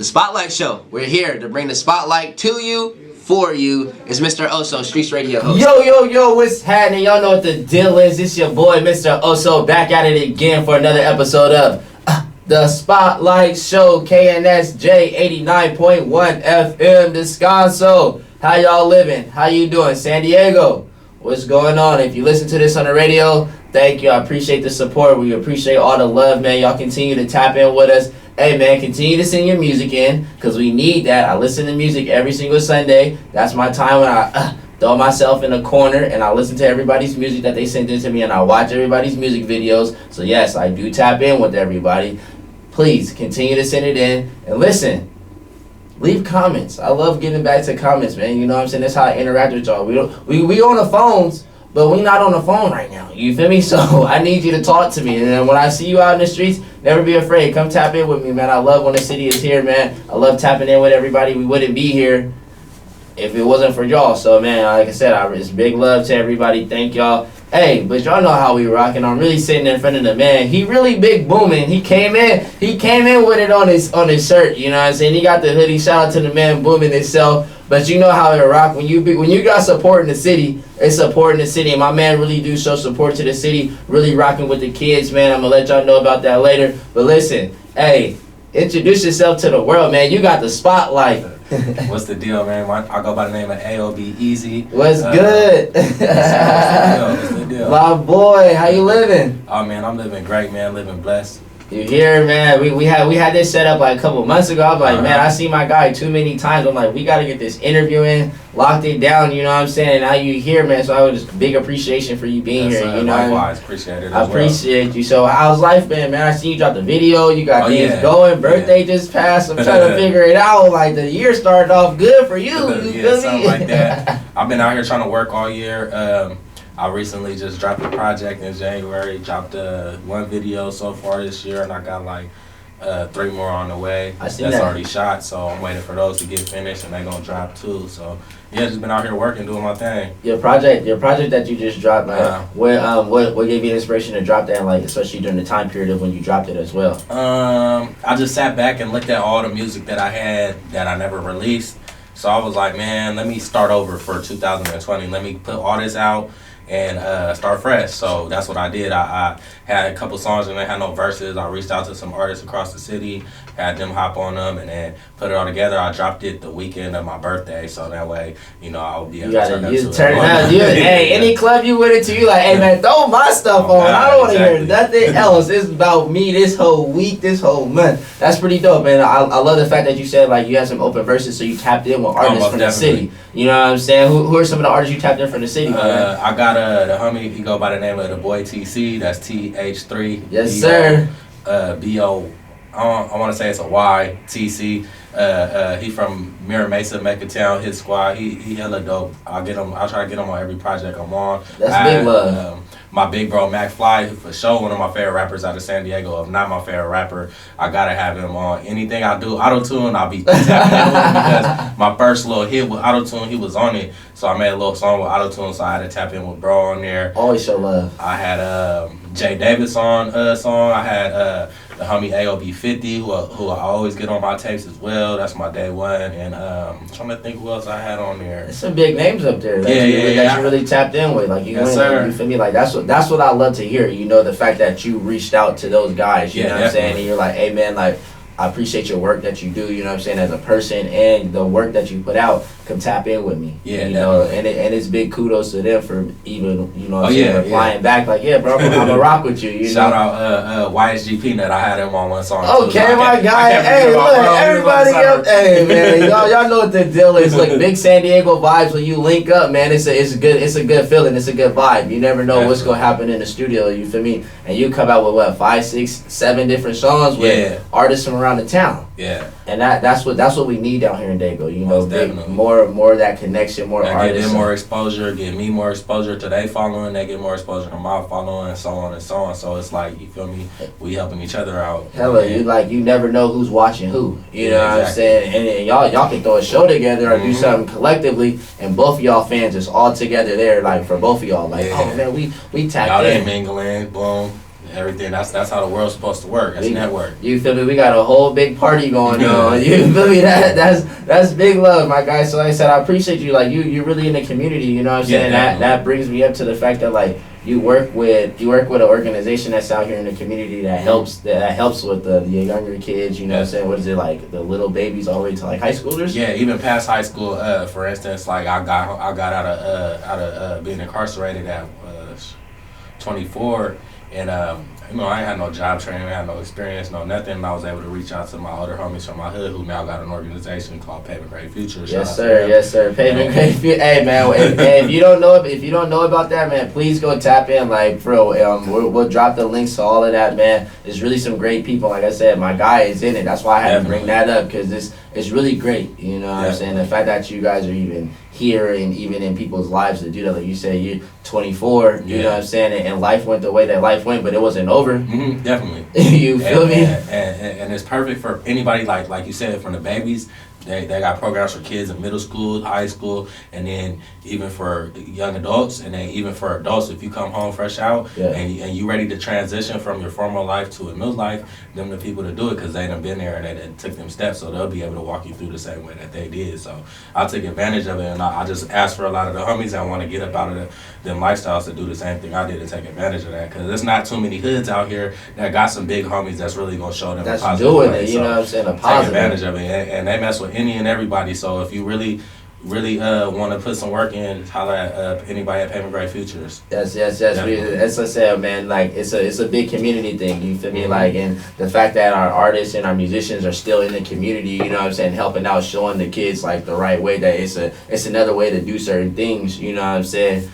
Spotlight Show. We're here to bring the spotlight to you, for you. It's Mr. Oso, Streets Radio host. Yo, what's happening? Y'all know what the deal is. It's your boy, Mr. Oso, back at it again for another episode of the Spotlight Show, KNSJ 89.1 FM, Descanso. How y'all living? How you doing? San Diego, what's going on? If you listen to this on the radio, thank you. I appreciate the support. We appreciate all the love, man. Y'all continue to tap in with us. Hey, man, continue to send your music in because we need that. I listen to music every single Sunday. That's my time when I throw myself in a corner and I listen to everybody's music that they send in to me and I watch everybody's music videos. So, yes, I do tap in with everybody. Please continue to send it in. And listen, leave comments. I love getting back to comments, man. You know what I'm saying? That's how I interact with y'all. We on the phones, but we not on the phone right now. You feel me? So I need you to talk to me. And then when I see you out in the streets, never be afraid. Come tap in with me, man. I love when the city is here, man. I love tapping in with everybody. We wouldn't be here if it wasn't for y'all. So, man, like I said, it's big love to everybody. Thank y'all. Hey, but y'all know how we rocking. I'm really sitting in front of the man. He really big booming. He came in with it on his shirt. You know what I'm saying? He got the hoodie. Shout out to the man booming himself. But you know how it rock when you got support in the city. It's support in the city. And my man really do show support to the city. Really rocking with the kids, man. I'm gonna let y'all know about that later. But listen, hey, introduce yourself to the world, man. You got the spotlight. What's the deal, man? I go by the name of AOB Eazy. What's good? What's the deal? My boy, how you living? Oh man, I'm living great, man. Living blessed. You here, man? We had this set up like a couple months ago. I was like, man, I see my guy too many times. I'm like, we got to get this interview in, locked it down. You know what I'm saying? And now you here, man. So I was just big appreciation for you being here. You know, likewise, appreciate it. I appreciate you. So how's life been, man? I see you dropped the video. You got things going. Birthday just passed. I'm trying to figure it out. Like the year started off good for you. Yeah, something like that. I've been out here trying to work all year. I recently just dropped a project in January, dropped one video so far this year, and I got like 3 more on the way. That's already shot, so I'm waiting for those to get finished, and they're going to drop too. So, yeah, just been out here working, doing my thing. Your project that you just dropped, like, what gave you the inspiration to drop that, like, especially during the time period of when you dropped it as well? I just sat back and looked at all the music that I had that I never released. So I was like, man, let me start over for 2020. Let me put all this out and start fresh. So that's what I did. I had a couple songs and they had no verses. I reached out to some artists across the city, had them hop on them, and then put it all together. I dropped it the weekend of my birthday, so that way, you know, I'll be able to turn up. Hey, any club you went into, you like, hey man, throw my stuff on. I don't want to hear nothing else. It's about me this whole week, this whole month. That's pretty dope, man. I love the fact that you said like you had some open verses, so you tapped in with artists from the city. You know what I'm saying? Who are some of the artists you tapped in from the city? I got the homie. He go by the name of the boy TC. That's TH3. Yes, sir. BO. I want to say it's a Y. TC. He from Mira Mesa, Mecca His squad. He hella dope. I'll try to get him on every project I'm on. That's big love. My big bro Mac Fly, for sure, one of my favorite rappers out of San Diego. If not my favorite rapper, I gotta have him on. Anything I do, auto-tune, I'll be tapping in with him because my first little hit with auto-tune, he was on it. So I made a little song with auto-tune, so I had to tap in with bro on there. Always show love. I had Jay Davis on a song. I had the homie AOB 50, who I always get on my tapes as well. That's my day one. And I'm trying to think who else I had on there. There's some big names up there that you really tapped in with. Like you feel me? Like that's what I love to hear. You know, the fact that you reached out to those guys, you know what I'm saying? And you're like, hey man, like I appreciate your work that you do, you know what I'm saying, as a person and the work that you put out. Come tap in with me. Yeah, you know, and it's big kudos to them for even, you know what I'm saying, replying back like, yeah, bro, I'm gonna rock with you. You Shout out YSG Peanut. I had him on one song. Okay, too, my guy. Hey, look, everybody up. Hey, man, y'all know what the deal is. Look, big San Diego vibes when you link up, man. It's a good feeling. It's a good vibe. You never know what's gonna happen in the studio. You feel me? And you come out with what 5, 6, 7 different songs with artists from around the town. Yeah. And that's what we need down here in Dago. You know, more of that connection, more artists. Get them more exposure, get me more exposure to their following, they get more exposure to my following, and so on and so on. So it's like, you feel me, we helping each other out. Hella, you never know who's watching who. You know what I'm saying? And y'all can throw a show together or do something collectively, and both of y'all fans just all together there, like for both of y'all. Like, oh man, we tapped in. Y'all ain't mingling, boom. everything. That's how the world's supposed to work. That's network. You feel me? We got a whole big party going on. You feel me? That's big love, my guy. So like I said, I appreciate you. Like you're really in the community. You know what I'm saying? That brings me up to the fact that like you work with an organization that's out here in the community that helps with the younger kids. You know what I'm saying? What is it like? The little babies all the way to like high schoolers? Yeah, even past high school. For instance, like I got out of being incarcerated at 24, and you know, I ain't had no job training, I had no experience, no nothing. And I was able to reach out to my older homies from my hood who now got an organization called Paving Great Future. Yes, sir. Paving Great Future. Hey, man, if you don't know about that, man, please go tap in. Like, bro, we'll drop the links to all of that, man. There's really some great people. Like I said, my guy is in it. That's why I had to bring that up, because it's really great. You know what I'm saying? The fact that you guys are even here and even in people's lives to do that. Like you say, you're 24, you know what I'm saying? And life went the way that life went, but it wasn't over. Mm-hmm, definitely. You feel me? And it's perfect for anybody, like you said, from the babies. They got programs for kids in middle school, high school, and then even for young adults, and then even for adults. If you come home fresh out and you ready to transition from your former life to a new life, them the people to do it, because they done been there and they done took them steps, so they'll be able to walk you through the same way that they did. So I took advantage of it, and I just asked for a lot of the homies that want to get up out of them lifestyles to do the same thing I did, to take advantage of that, because there's not too many hoods out here that got some big homies that's really gonna show them that's a positive doing way. it. You know what I'm saying? A positive. Take advantage of it, and they mess with any and everybody. So if you really want to put some work in, holler at anybody at Paving Great Futures. Yes. As I said, man, like it's a big community thing. You feel me? Like, and the fact that our artists and our musicians are still in the community, you know what I'm saying, helping out, showing the kids like the right way, that it's another way to do certain things. You know what I'm saying?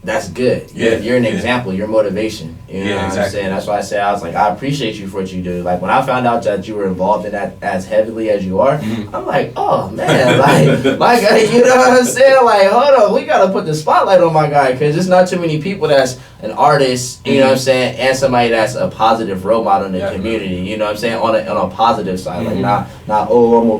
That's good. You're an example. You're motivation. You know what I'm saying? That's why I said, I was like, I appreciate you for what you do. Like, when I found out that you were involved in that as heavily as you are, I'm like, oh, man. Like, my guy, you know what I'm saying? Like, hold on. We got to put the spotlight on my guy, because there's not too many people that's an artist, you know what I'm saying, and somebody that's a positive role model in the community. You know what I'm saying? On a positive side. Like, not, oh, I'm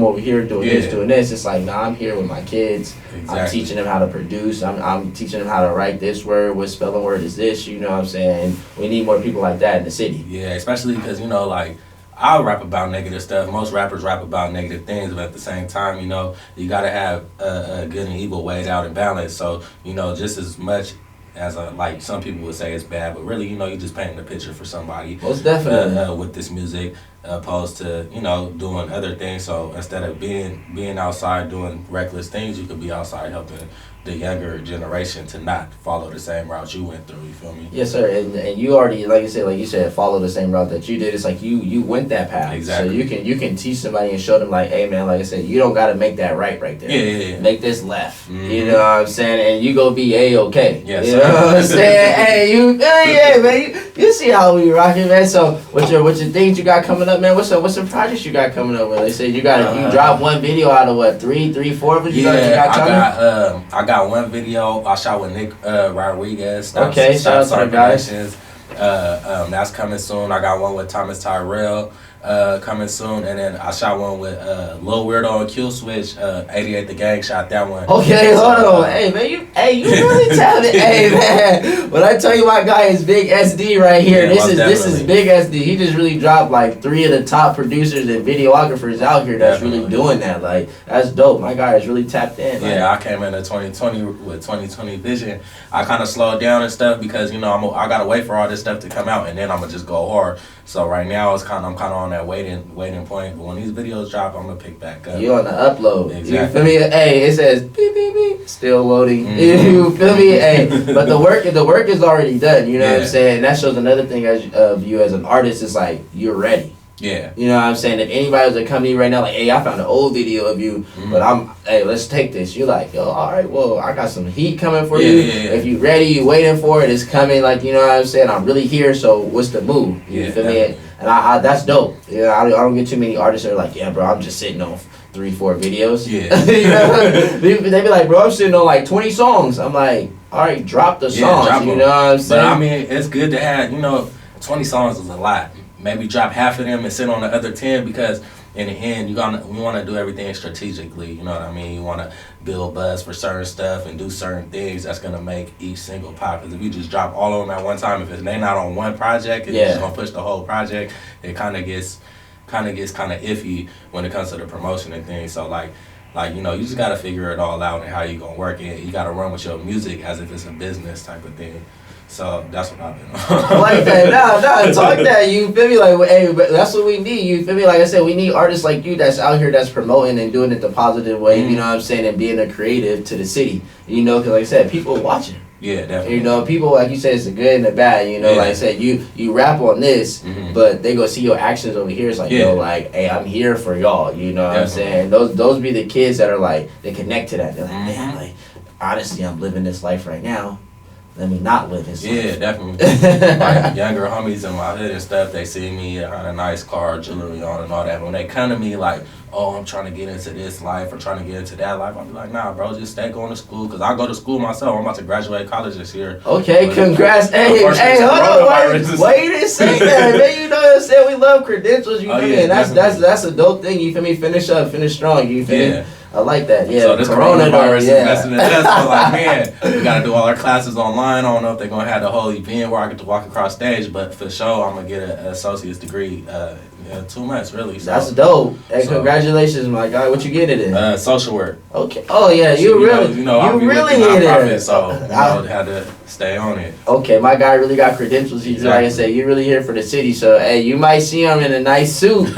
over here doing this. It's like, nah, I'm here with my kids. Exactly. I'm teaching them how to produce. I'm teaching them how to write this word. What spelling word is this? You know what I'm saying? And we need more people like that in the city. Yeah, especially because, you know, like, I'll rap about negative stuff. Most rappers rap about negative things, but at the same time, you know, you got to have a good and evil weighed out and balanced. So, you know, just as much as like some people would say it's bad, but really, you know, you're just painting a picture for somebody. Most definitely. With this music, opposed to, you know, doing other things. So instead of being outside doing reckless things, you could be outside helping the younger generation to not follow the same route you went through. You feel me? Yes, sir. And you already, like you said, follow the same route that you did. It's like you went that path. Exactly. So you can teach somebody and show them, like, hey, man, like I said, you don't got to make that right there. Yeah. Make this left. Mm-hmm. You know what I'm saying? And you go be A-okay. Yes, you know what I'm saying? Hey, man, you see how we rocking, man. So what's your things you got coming up, man? What's some projects you got coming up with? They said you dropped one video out of what, three, four of it? I got one video I shot with Nick Rodriguez. Shout out to the guys. That's coming soon. I got one with Thomas Tyrell coming soon, and then I shot one with Lil Weirdo and Q Switch. 88 the Gang shot that one. Okay, hold on. Hey man, you really talented. Hey man, when I tell you my guy is Big SD right here, this is Big SD. He just really dropped like 3 of the top producers and videographers out here that's really doing that. Like, that's dope. My guy is really tapped in. Yeah, I came into 2020 with 2020 vision. I kind of slowed down and stuff because, you know, I gotta wait for all this stuff to come out, and then I'm gonna just go hard. So right now I'm kind of on that waiting point. But when these videos drop, I'm gonna pick back up. You on the upload? Exactly. You feel me? Hey, it says beep beep beep, still loading. Mm-hmm. You feel me? Hey, but the work is already done. You know what I'm saying? That shows another thing of you as an artist. Is like you're ready. Yeah. You know what I'm saying? If anybody was to come to you right now, like, hey, I found an old video of you, but hey, let's take this. You're like, yo, all right, well, I got some heat coming for you. Yeah. If you ready, you waiting for it, it's coming. Like, you know what I'm saying? I'm really here, so what's the move? You feel me? And I that's dope. Yeah, I don't get too many artists that are like, yeah, bro, I'm just sitting on 3-4 videos. Yeah. You know? They be like, bro, I'm sitting on like 20 songs. I'm like, all right, drop the songs. You know what I'm saying? But I mean, it's good to have, 20 songs is a lot. Maybe drop half of them and sit on the other 10, because in the end, we want to do everything strategically. You know what I mean? You want to build buzz for certain stuff and do certain things that's gonna make each single pop. Because if you just drop all of them at one time, if they're not on one project, and you're just gonna push the whole project, it kind of gets iffy when it comes to the promotion and things. So like you know, you just gotta figure it all out and how you gonna work it. You gotta run with your music as if it's a business type of thing. So that's what I've been on. Like that, nah, talk that, you feel me? Like, hey, that's what we need, you feel me? Like I said, we need artists like you that's out here that's promoting and doing it the positive way, you know what I'm saying, and being a creative to the city, you know, because like I said, people watching. Yeah, definitely. You know, people, like you said, it's the good and the bad, you know, like I said, you rap on this, but they go see your actions over here, it's like, yo, like, hey, I'm here for y'all, you know what I'm saying? Those be the kids that are like, they connect to that, they're like, man, like, honestly, I'm living this life right now. Let me not live his life. Yeah, definitely. Like younger homies in my hood and stuff, they see me had a nice car, jewelry on and all that. When they come to me like, oh, I'm trying to get into this life or trying to get into that life, I'll be like, nah, bro, just stay going to school. Because I go to school myself. I'm about to graduate college this year. Okay, congrats. Hey, hold on, wait a second, man. You know what I'm saying? We love credentials, you feel me? And that's a dope thing, you feel me? Finish strong, you feel me? I like that, yeah. So this coronavirus is messing it up. So like, man, we gotta do all our classes online. I don't know if they're gonna have the whole event where I get to walk across stage, but for sure, I'm gonna get an associate's degree. 2 months really. So, that's dope. Hey, congratulations, my guy. What you get it in? Social work. Okay. Oh yeah, you really hit it. So I had to stay on it. Okay, my guy really got credentials. He's like I said, you really here for the city. So hey, you might see him in a nice suit.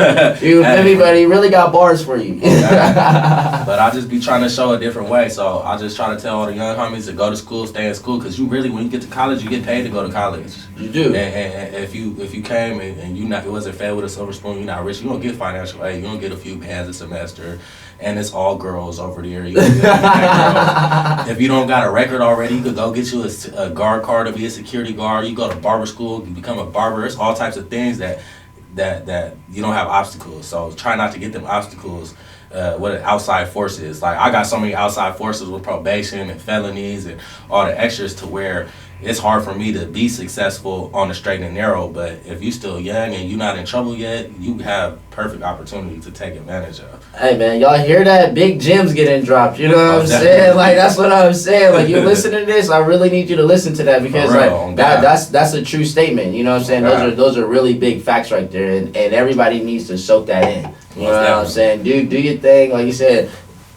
You feel me? But he really got bars for you. But I just be trying to show a different way. So I just try to tell all the young homies to go to school, stay in school, because you really, when you get to college, you get paid to go to college. You do. And if you came and you wasn't fed with a silver spoon, you're not rich, you don't get financial aid, you don't get a few bands a semester, and it's all girls over there. You if you don't got a record already, you could go get you a guard card to be a security guard. You go to barber school, you become a barber. It's all types of things that you don't have obstacles. So try not to get them obstacles with outside forces. Like I got so many outside forces with probation and felonies and all the extras to where it's hard for me to be successful on the straight and narrow. But if you still young and you're not in trouble yet, you have perfect opportunity to take advantage of. Hey man, y'all hear that? Big gems getting dropped. You know what I'm saying? Like that's what I'm saying. Like you listen to this, I really need you to listen to that because like that's a true statement. You know what I'm saying? Those are really big facts right there, and everybody needs to soak that in. You know what I'm saying? Do your thing, like you said.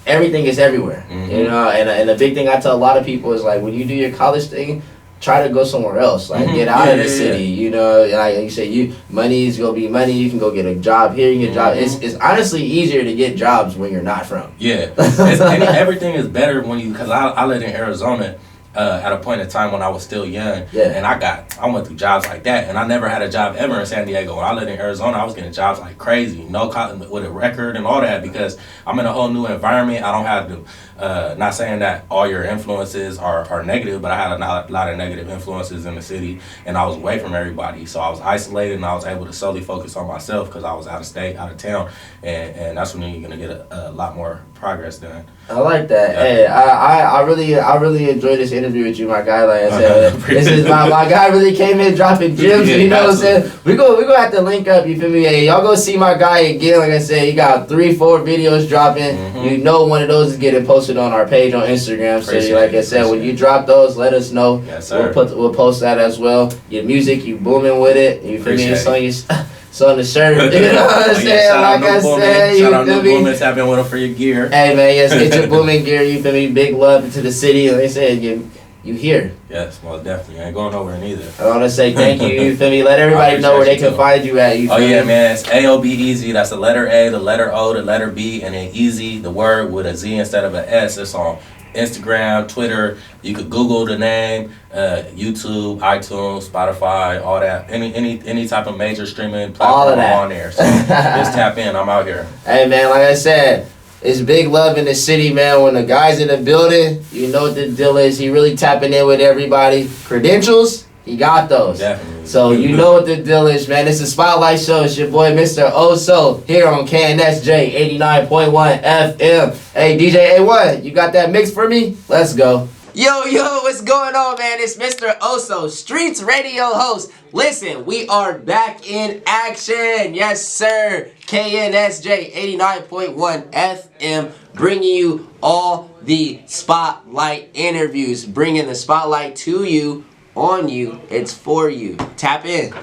Everything is everywhere. You know, and the big thing I tell a lot of people is like when you do your college thing, try to go somewhere else, like get out of the city. You know, like you say, money is gonna be money. You can go get a job here. You can get a job. It's honestly easier to get jobs when you're not from. Yeah, everything is better when you. Because I lived in Arizona at a point in time when I was still young, and I went through jobs like that, and I never had a job ever in San Diego. When I lived in Arizona, I was getting jobs like crazy, with a record and all that, because I'm in a whole new environment. I don't have to. Not saying that all your influences are negative, but I had a lot of negative influences in the city, and I was away from everybody, so I was isolated, and I was able to solely focus on myself because I was out of state, out of town, and that's when you're gonna get a lot more progress done. I like that. Yeah. Hey, I really enjoyed this interview with you, my guy. Like I said, this is my guy really came in dropping gems. You know what I'm saying? We go have to link up. You feel me? Hey, y'all go see my guy again. Like I said, he got 3-4 videos dropping. You know, one of those is getting posted on our page on Instagram. So like I said, when you drop those, let us know. Yes, sir. We'll post that as well. Your music, you booming with it. You feel me? It's on your. So on the shirt, you know what I'm saying? Like I said, you feel me? Booming, tap in with them for your gear. Hey man, yes, get your booming gear. You feel me? Big love to the city. Like I said, you here. Yes, most definitely. I ain't going nowhere neither. I want to say thank you. You feel me? Let everybody know where they can find you at. You feel me? Man, it's AOB Eazy. That's the letter A, the letter O, the letter B, and then Eazy, the word with a Z instead of an S. It's on Instagram, Twitter. You could Google the name, YouTube, iTunes, Spotify, all that. Any type of major streaming platform on there. So just tap in. I'm out here. Hey man, like I said, it's big love in the city, man. When the guy's in the building, you know what the deal is. He really tapping in with everybody. Credentials, he got those. Definitely. So you know what the deal is, man. It's a Spotlight Show. It's your boy, Mr. Oso, here on KNSJ 89.1 FM. Hey, DJ A1, you got that mix for me? Let's go. Yo, what's going on, man? It's Mr. Oso, Streets Radio host. Listen, we are back in action. Yes, sir. KNSJ 89.1 FM, bringing you all the spotlight interviews, bringing the spotlight to you, on you. It's for you. Tap in.